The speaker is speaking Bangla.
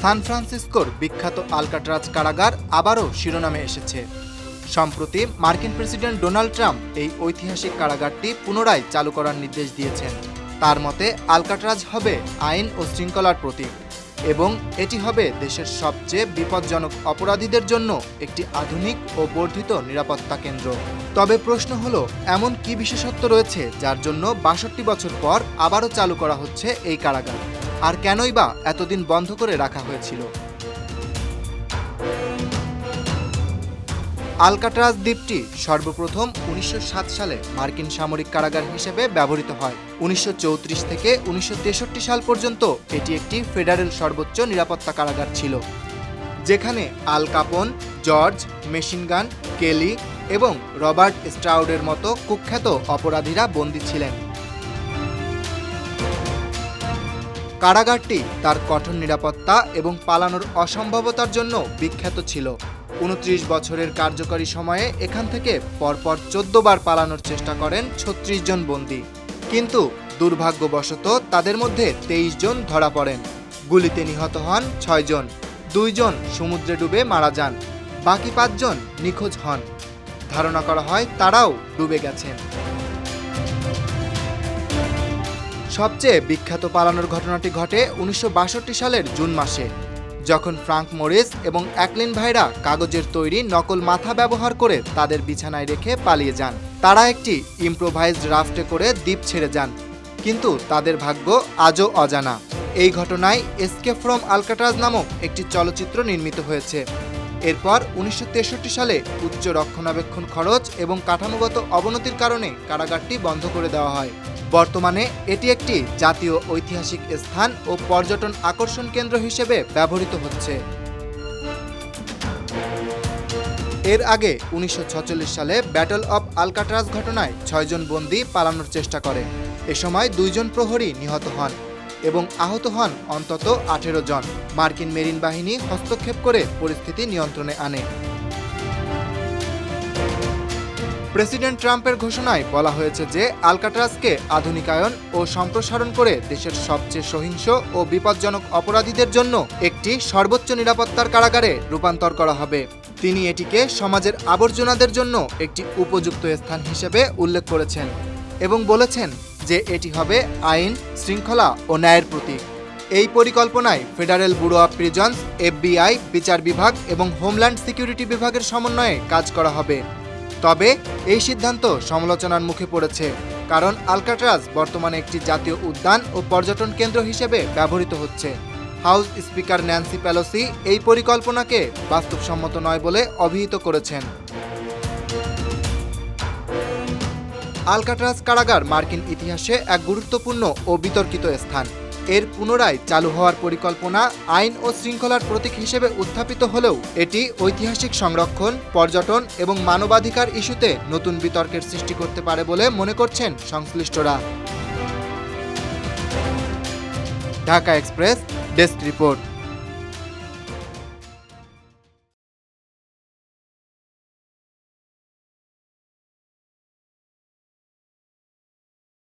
সান ফ্রান্সিসকোর বিখ্যাত আলকাট্রাজ কারাগার আবারও শিরোনামে এসেছে। সম্প্রতি মার্কিন প্রেসিডেন্ট ডোনাল্ড ট্রাম্প এই ঐতিহাসিক কারাগারটি পুনরায় চালু করার নির্দেশ দিয়েছেন। তার মতে আলকাট্রাজ হবে আইন ও শৃঙ্খলার প্রতীক এবং এটি হবে দেশের সবচেয়ে বিপজ্জনক অপরাধীদের জন্য একটি আধুনিক ও বর্ধিত নিরাপত্তা কেন্দ্র। তবে প্রশ্ন হলো, এমন কি বিশেষত্ব রয়েছে যার জন্য ৬২ বছর পর আবারও চালু করা হচ্ছে এই কারাগার, আর কেনই বা এতদিন বন্ধ করে রাখা হয়েছিল? আলকাট্রাজ দ্বীপটি সর্বপ্রথম ১৯০৭ সালে মার্কিন সামরিক কারাগার হিসেবে ব্যবহৃত হয়। ১৯৩৪ থেকে ১৯৬৩ সাল পর্যন্ত এটি একটি ফেডারেল সর্বোচ্চ নিরাপত্তা কারাগার ছিল, যেখানে আল কাপোন, জর্জ, মেশিনগান কেলি এবং রবার্ট স্ট্রাউডের মতো কুখ্যাত অপরাধীরা বন্দী ছিলেন। কারাগারটি তার কঠোর নিরাপত্তা এবং পালানোর অসম্ভবতার জন্য বিখ্যাত ছিল। ২৯ বছরের কার্যকরী সময়ে এখান থেকে পরপর ১৪ বার পালানোর চেষ্টা করেন ৩৬ জন বন্দী, কিন্তু দুর্ভাগ্যবশত তাদের মধ্যে ২৩ জন ধরা পড়েন। গুলিতে নিহত হন ৬ জন, ২ জন সমুদ্রে ডুবে মারা যান, বাকি ৫ জন নিখোঁজ হন। ধারণা করা হয় তারাও ডুবে গেছেন। সবচেয়ে বিখ্যাত পালানোর ঘটনাটি ঘটে ১৯৬২ সালের জুন মাসে, যখন ফ্রাঙ্ক মরিস এবং অ্যাকলিন ভাইরা কাগজের তৈরি নকল মাথা ব্যবহার করে তাদের বিছানায় রেখে পালিয়ে যান। তারা একটি ইম্প্রোভাইজড রাফটে করে দ্বীপ ছেড়ে যান, কিন্তু তাদের ভাগ্য আজও অজানা। এই ঘটনায় এসকেপ ফ্রম আলকাট্রাজ নামক একটি চলচ্চিত্র নির্মিত হয়েছে। এরপর ১৯৬৩ সালে উচ্চ রক্ষণাবেক্ষণ খরচ এবং কাঠামোগত অবনতির কারণে কারাগারটি বন্ধ করে দেওয়া হয়। বর্তমানে এটি একটি জাতীয় ঐতিহাসিক স্থান ও পর্যটন আকর্ষণ কেন্দ্র হিসেবে ব্যবহৃত হচ্ছে। এর আগে ১৯৪৬ সালে ব্যাটল অব আলকাট্রাজ ঘটনায় ৬ জন বন্দী পালানোর চেষ্টা করে। এ সময় ২ জন প্রহরী নিহত হন এবং আহত হন অন্তত ১৮ জন। মার্কিন মেরিন বাহিনী হস্তক্ষেপ করে পরিস্থিতি নিয়ন্ত্রণে আনে। প্রেসিডেন্ট ট্রাম্পের ঘোষণায় বলা হয়েছে যে আলকাট্রাজকে আধুনিকায়ন ও সম্প্রসারণ করে দেশের সবচেয়ে সহিংস ও বিপজ্জনক অপরাধীদের জন্য একটি সর্বোচ্চ নিরাপত্তার কারাগারে রূপান্তর করা হবে। তিনি এটিকে সমাজের আবর্জনাদের জন্য একটি উপযুক্ত স্থান হিসেবে উল্লেখ করেছেন এবং বলেছেন যে এটি হবে আইন, শৃঙ্খলা ও ন্যায়ের প্রতীক। এই পরিকল্পনায় federal bureau of prisons, FBI, বিচার বিভাগ এবং হোমল্যান্ড সিকিউরিটি বিভাগের সমন্বয়ে কাজ করা হবে। তবে এই সিদ্ধান্ত সমালোচনার মুখে পড়েছে, কারণ আলকাট্রাজ বর্তমানে একটি জাতীয় উদ্যান ও পর্যটন কেন্দ্র হিসেবে ব্যবহৃত হচ্ছে। হাউস স্পিকার ন্যান্সি পেলোসি এই পরিকল্পনাকে বাস্তবসম্মত নয় বলে অভিহিত করেছেন। আলকাট্রাজ কারাগার মার্কিন ইতিহাসে এক গুরুত্বপূর্ণ ও বিতর্কিত স্থান। এর পুনরায় চালু হওয়ার পরিকল্পনা আইন ও শৃঙ্খলার প্রতীক হিসেবে উত্থাপিত হলেও এটি ঐতিহাসিক সংরক্ষণ, পর্যটন এবং মানবাধিকার ইস্যুতে নতুন বিতর্কের সৃষ্টি করতে পারে বলে মনে করছেন সংশ্লিষ্টরা। Dhaka express desk report.